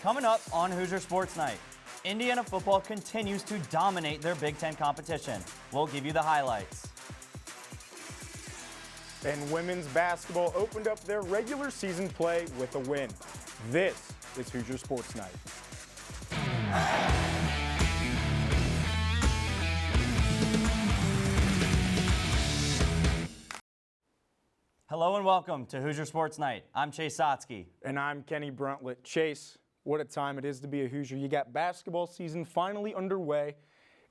Coming up on Hoosier Sports Night, Indiana football continues to dominate their Big Ten competition. We'll give you the highlights. And women's basketball opened up their regular season play with a win. This is Hoosier Sports Night. Hello and welcome to Hoosier Sports Night. I'm Chase Sotsky. And I'm Kenny Bruntlett. Chase, what a time it is to be a Hoosier. You got basketball season finally underway,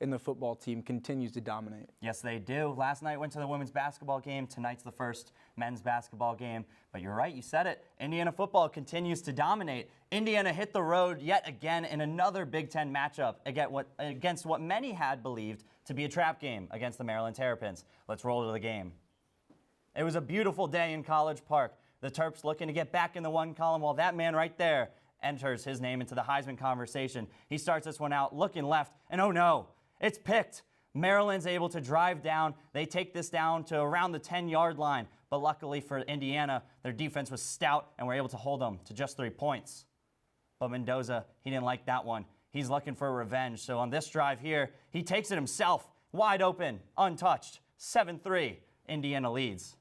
and the football team continues to dominate. Yes, they do. Last night went to the women's basketball game. Tonight's the first men's basketball game. But you're right, you said it. Indiana football continues to dominate. Indiana hit the road yet again in another Big Ten matchup against what many had believed to be a trap game against the Maryland Terrapins. Let's roll to the game. It was a beautiful day in College Park. The Terps looking to get back in the one column while that man right there enters his name into the Heisman conversation. He starts this one out looking left, and oh no, it's picked. Maryland's able to drive down. They take this down to around the 10-yard line, but luckily for Indiana, their defense was stout and were able to hold them to just 3 points. But Mendoza, he didn't like that one. He's looking for revenge. So on this drive here, he takes it himself, wide open, untouched, 7-3, Indiana leads.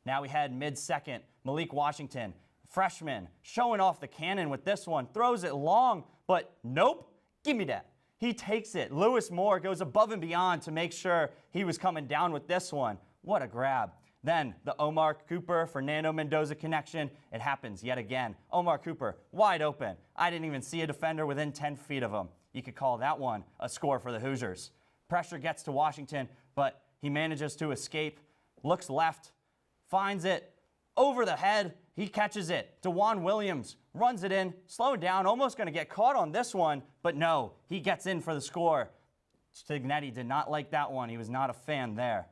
Now we had mid-second, Malik Washington, freshman, showing off the cannon with this one, throws it long, but nope, give me that. He takes it. Lewis Moore goes above and beyond to make sure he was coming down with this one. What a grab. Then the Omar Cooper-Fernando Mendoza connection, it happens yet again. Omar Cooper, wide open. I didn't even see a defender within 10 feet of him. You could call that one a score for the Hoosiers. Pressure gets to Washington, but he manages to escape, looks left, finds it over the head. He catches it. DeJuan Williams runs it in, slowed down, almost going to get caught on this one, but no, he gets in for the score. Stignetti did not like that one. He was not a fan there.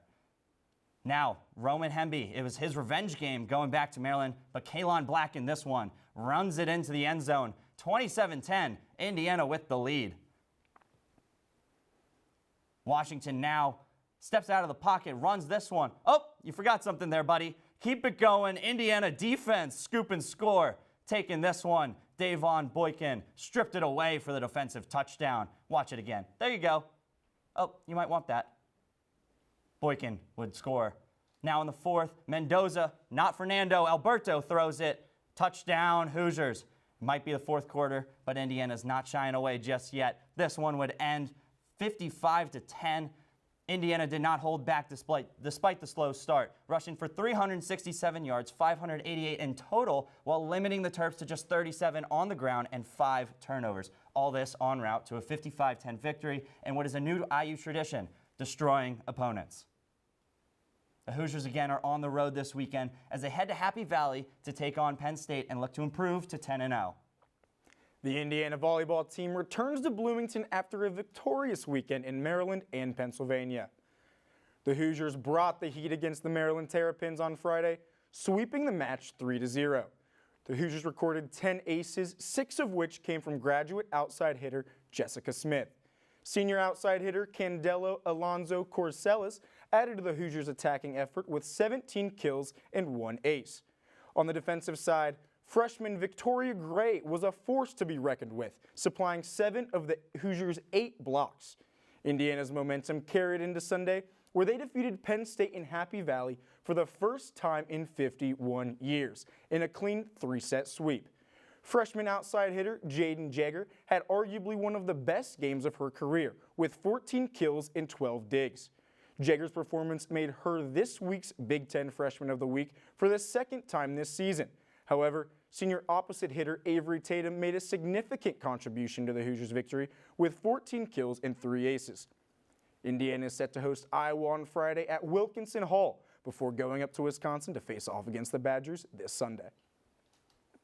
Now, Roman Hemby, it was his revenge game going back to Maryland, but Kalon Black in this one runs it into the end zone. 27-10, Indiana with the lead. Washington now steps out of the pocket, runs this one. Oh, you forgot something there, buddy. Keep it going. Indiana defense, scoop and score. Taking this one, Davon Boykin stripped it away for the defensive touchdown. Watch it again. There you go. Oh, you might want that. Boykin would score. Now in the fourth, Mendoza, not Fernando, Alberto throws it. Touchdown, Hoosiers. Might be the fourth quarter, but Indiana's not shying away just yet. This one would end 55-10. Indiana did not hold back despite the slow start, rushing for 367 yards, 588 in total, while limiting the Terps to just 37 on the ground and 5 turnovers. All this en route to a 55-10 victory and what is a new IU tradition, destroying opponents. The Hoosiers again are on the road this weekend as they head to Happy Valley to take on Penn State and look to improve to 10-0. The Indiana volleyball team returns to Bloomington after a victorious weekend in Maryland and Pennsylvania. The Hoosiers brought the heat against the Maryland Terrapins on Friday, sweeping the match 3-0. The Hoosiers recorded 10 aces, 6 of which came from graduate outside hitter Jessica Smith. Senior outside hitter Candelo Alonzo Corcelis added to the Hoosiers' attacking effort with 17 kills and 1 ace. On the defensive side, freshman Victoria Gray was a force to be reckoned with, supplying 7 of the Hoosiers' 8 blocks. Indiana's momentum carried into Sunday, where they defeated Penn State in Happy Valley for the first time in 51 years in a clean 3-set sweep. Freshman outside hitter Jaden Jagger had arguably one of the best games of her career, with 14 kills and 12 digs. Jagger's performance made her this week's Big Ten Freshman of the Week for the second time this season. However, senior opposite hitter Avery Tatum made a significant contribution to the Hoosiers' victory with 14 kills and 3 aces. Indiana is set to host Iowa on Friday at Wilkinson Hall before going up to Wisconsin to face off against the Badgers this Sunday.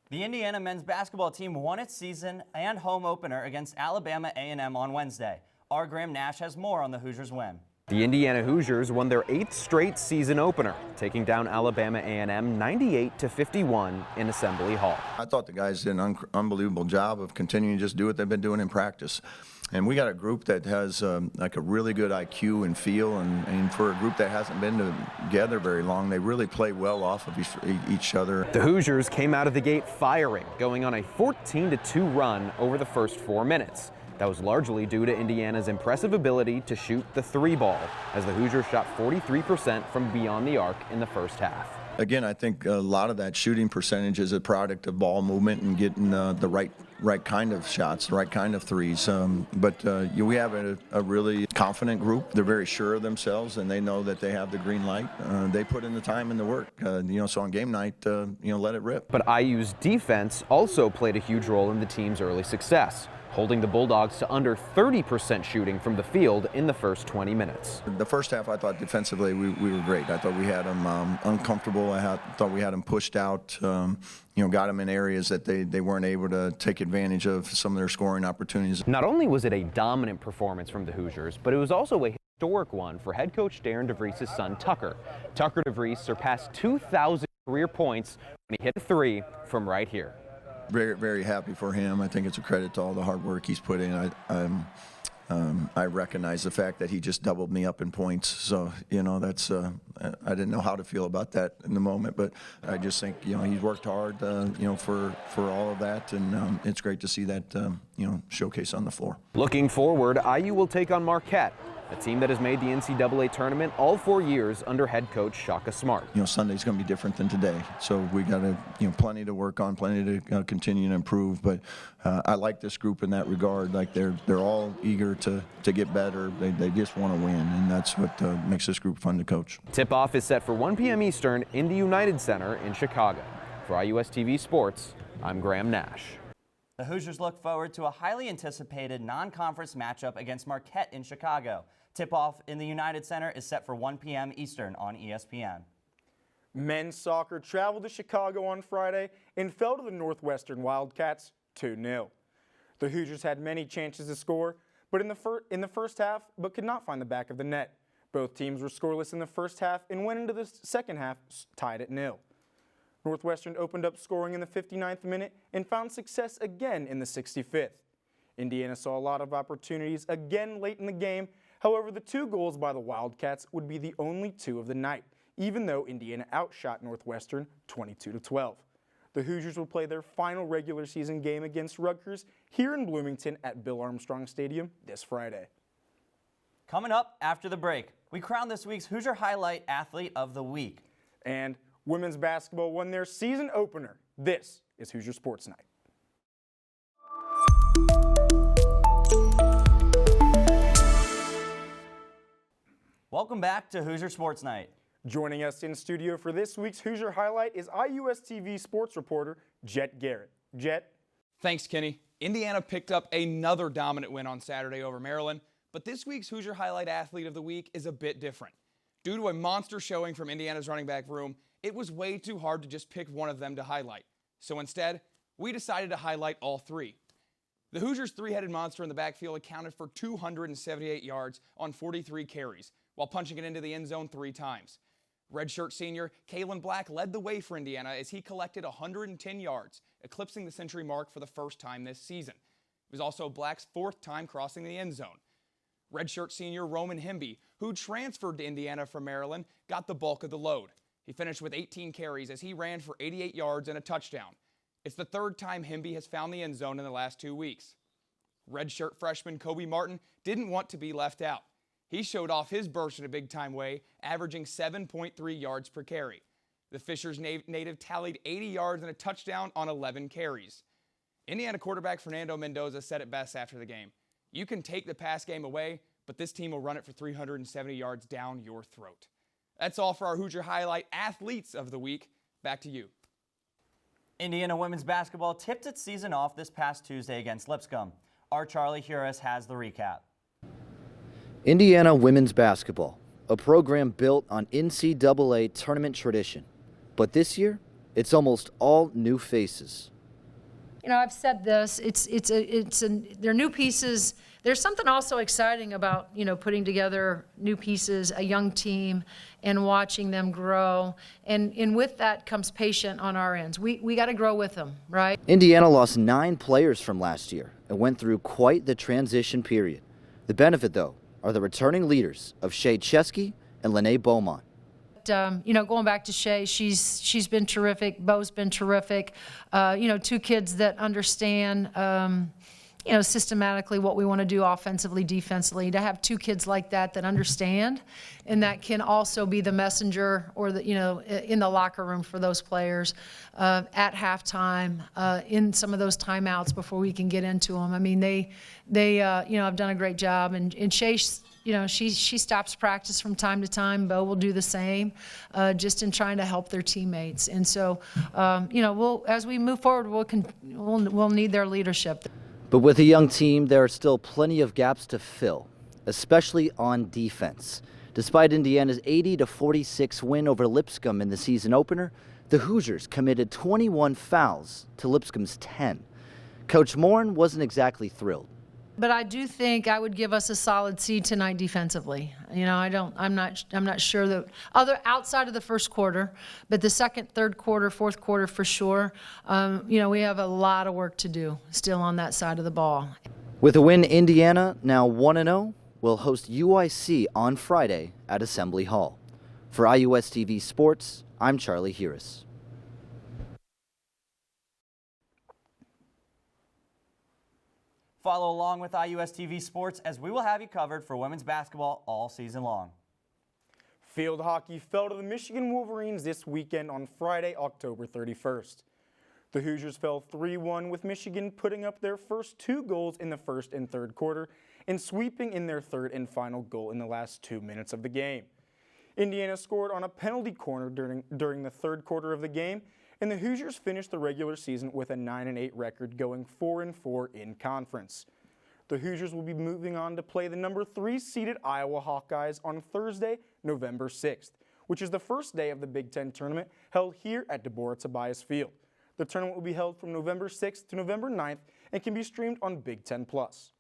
The Indiana men's basketball team won its season and home opener against Alabama A&M on Wednesday. Our Graham Nash has more on the Hoosiers' win. The Indiana Hoosiers won their 8th straight season opener, taking down Alabama A&M 98-51 in Assembly Hall. I thought the guys did an unbelievable job of continuing to just do what they've been doing in practice. And we got a group that has like a really good IQ and feel, and for a group that hasn't been together very long, they really play well off of each other. The Hoosiers came out of the gate firing, going on a 14-2 run over the first 4 minutes. That was largely due to Indiana's impressive ability to shoot the 3-ball, as the Hoosiers shot 43% from beyond the arc in the first half. Again, I think a lot of that shooting percentage is a product of ball movement and getting the right kind of shots, the right kind of threes. But we have a really confident group. They're very sure of themselves, and they know that they have the green light. They put in the time and the work. So on game night, let it rip. But IU's defense also played a huge role in the team's early success, holding the Bulldogs to under 30% shooting from the field in the first 20 minutes. The first half, I thought defensively we were great. I thought we had them uncomfortable. I thought we had them pushed out, got them in areas that they weren't able to take advantage of some of their scoring opportunities. Not only was it a dominant performance from the Hoosiers, but it was also a historic one for head coach Darren DeVries' son, Tucker. Tucker DeVries surpassed 2,000 career points when he hit a 3 from right here. Very, very happy for him. I think it's a credit to all the hard work he's put in. I recognize the fact that he just doubled me up in points. So, that's I didn't know how to feel about that in the moment, but I just think, he's worked hard, for all of that, and it's great to see that, showcase on the floor. Looking forward, IU will take on Marquette, a team that has made the NCAA tournament all 4 years under head coach Shaka Smart. Sunday's going to be different than today, so we got to, plenty to work on, plenty to continue to improve. But I like this group in that regard. Like they're all eager to get better. They just want to win, and that's what makes this group fun to coach. Tip-off is set for 1 p.m. Eastern in the United Center in Chicago. For IUSTV Sports, I'm Graham Nash. The Hoosiers look forward to a highly anticipated non-conference matchup against Marquette in Chicago. Tip-off in the United Center is set for 1 p.m. Eastern on ESPN. Men's soccer traveled to Chicago on Friday and fell to the Northwestern Wildcats 2-0. The Hoosiers had many chances to score, but in the first half, but could not find the back of the net. Both teams were scoreless in the first half and went into the second half tied at 0. Northwestern opened up scoring in the 59th minute and found success again in the 65th. Indiana saw a lot of opportunities again late in the game. However, the 2 goals by the Wildcats would be the only 2 of the night, even though Indiana outshot Northwestern 22-12. The Hoosiers will play their final regular season game against Rutgers here in Bloomington at Bill Armstrong Stadium this Friday. Coming up after the break, we crown this week's Hoosier Highlight Athlete of the Week. And women's basketball won their season opener. This is Hoosier Sports Night. Welcome back to Hoosier Sports Night. Joining us in studio for this week's Hoosier Highlight is IUSTV sports reporter Jet Garrett. Jet? Thanks, Kenny. Indiana picked up another dominant win on Saturday over Maryland, but this week's Hoosier Highlight Athlete of the Week is a bit different. Due to a monster showing from Indiana's running back room, it was way too hard to just pick one of them to highlight. So instead, we decided to highlight all 3. The Hoosiers' 3-headed monster in the backfield accounted for 278 yards on 43 carries, while punching it into the end zone 3 times. Redshirt senior Kalen Black led the way for Indiana as he collected 110 yards, eclipsing the century mark for the first time this season. It was also Black's 4th time crossing the end zone. Redshirt senior Roman Hemby, who transferred to Indiana from Maryland, got the bulk of the load. He finished with 18 carries as he ran for 88 yards and a touchdown. It's the 3rd time Hemby has found the end zone in the last 2 weeks. Redshirt freshman Kobe Martin didn't want to be left out. He showed off his burst in a big-time way, averaging 7.3 yards per carry. The Fishers native tallied 80 yards and a touchdown on 11 carries. Indiana quarterback Fernando Mendoza said it best after the game. You can take the pass game away, but this team will run it for 370 yards down your throat. That's all for our Hoosier Highlight Athletes of the Week. Back to you. Indiana women's basketball tipped its season off this past Tuesday against Lipscomb. Our Charlie Huris has the recap. Indiana women's basketball, a program built on NCAA tournament tradition. But this year, it's almost all new faces. You know, I've said this, they're new pieces. There's something also exciting about, you know, putting together new pieces, a young team, and watching them grow. And with that comes patience on our ends. We got to grow with them, right? Indiana lost 9 players from last year and went through quite the transition period. The benefit, though, are the returning leaders of Shea Chesky and Lene Beaumont. You know, going back to Shea, she's been terrific. Bo's been terrific. You know, 2 kids that understand, you know, systematically what we want to do offensively, defensively. To have 2 kids like that understand, and that can also be the messenger or the, you know, in the locker room for those players at halftime, in some of those timeouts before we can get into them. I mean, they you know, have done a great job, and Shea, you know, she stops practice from time to time. Bo will do the same, just in trying to help their teammates. And so, you know, as we move forward, we'll need their leadership. But with a young team, there are still plenty of gaps to fill, especially on defense. Despite Indiana's 80-46 win over Lipscomb in the season opener, the Hoosiers committed 21 fouls to Lipscomb's 10. Coach Morin wasn't exactly thrilled. But I do think I would give us a solid C tonight defensively. You know, I'm not sure that outside of the first quarter, but the second, third quarter, fourth quarter for sure. You know, we have a lot of work to do still on that side of the ball. With a win, Indiana, now 1-0, will host UIC on Friday at Assembly Hall. For IUSTV Sports, I'm Charlie Harris. Follow along with IUSTV Sports as we will have you covered for women's basketball all season long. Field hockey fell to the Michigan Wolverines this weekend on Friday, October 31st. The Hoosiers fell 3-1 with Michigan putting up their first 2 goals in the first and third quarter and sweeping in their third and final goal in the last 2 minutes of the game. Indiana scored on a penalty corner during the third quarter of the game, and the Hoosiers finished the regular season with a 9-8 record, going 4-4 in conference. The Hoosiers will be moving on to play the number 3 seeded Iowa Hawkeyes on Thursday, November 6th, which is the first day of the Big Ten tournament held here at Deborah Tobias Field. The tournament will be held from November 6th to November 9th and can be streamed on Big Ten Plus.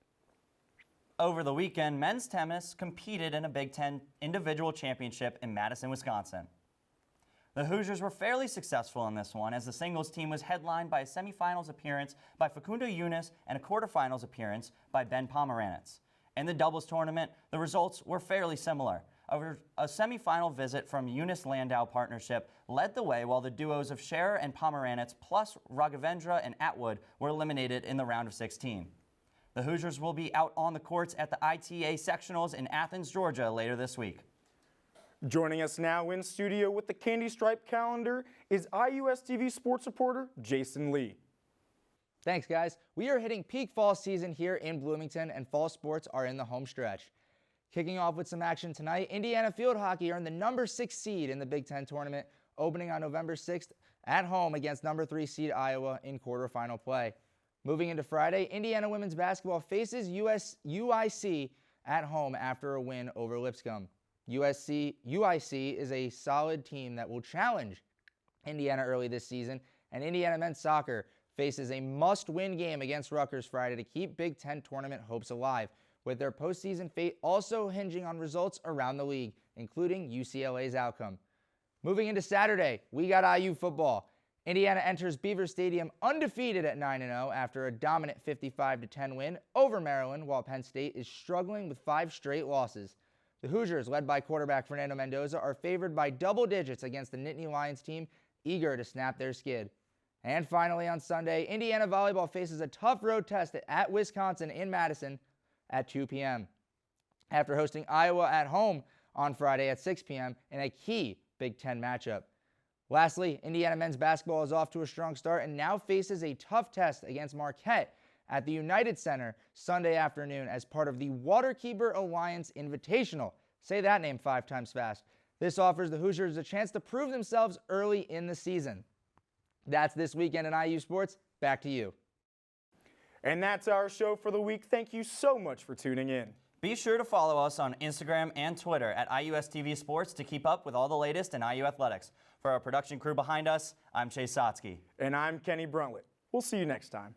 Over the weekend, men's tennis competed in a Big Ten individual championship in Madison, Wisconsin. The Hoosiers were fairly successful in this one, as the singles team was headlined by a semifinals appearance by Facundo Yunus and a quarterfinals appearance by Ben Pomeranitz. In the doubles tournament, the results were fairly similar. A semifinal visit from Yunus-Landau partnership led the way, while the duos of Scherer and Pomeranitz plus Raghavendra and Atwood were eliminated in the round of 16. The Hoosiers will be out on the courts at the ITA sectionals in Athens, Georgia later this week. Joining us now in studio with the Candystripe calendar is IUSTV sports reporter Jason Lee. Thanks, guys. We are hitting peak fall season here in Bloomington, and fall sports are in the home stretch. Kicking off with some action tonight, Indiana field hockey earned the number 6 seed in the Big Ten tournament, opening on November 6th at home against number 3 seed Iowa in quarterfinal play. Moving into Friday, Indiana women's basketball faces UIC at home after a win over Lipscomb. UIC is a solid team that will challenge Indiana early this season, and Indiana men's soccer faces a must-win game against Rutgers Friday to keep Big Ten tournament hopes alive, with their postseason fate also hinging on results around the league, including UCLA's outcome. Moving into Saturday, we got IU football. Indiana enters Beaver Stadium undefeated at 9-0 after a dominant 55-10 win over Maryland, while Penn State is struggling with 5 straight losses. The Hoosiers, led by quarterback Fernando Mendoza, are favored by double digits against the Nittany Lions team, eager to snap their skid. And finally on Sunday, Indiana volleyball faces a tough road test at Wisconsin in Madison at 2 p.m. after hosting Iowa at home on Friday at 6 p.m. in a key Big Ten matchup. Lastly, Indiana men's basketball is off to a strong start and now faces a tough test against Marquette at the United Center Sunday afternoon as part of the Waterkeeper Alliance Invitational. Say that name 5 times fast. This offers the Hoosiers a chance to prove themselves early in the season. That's this weekend in IU Sports. Back to you. And that's our show for the week. Thank you so much for tuning in. Be sure to follow us on Instagram and Twitter at IUSTV Sports to keep up with all the latest in IU athletics. For our production crew behind us, I'm Chase Sotsky. And I'm Kenny Bruntlett. We'll see you next time.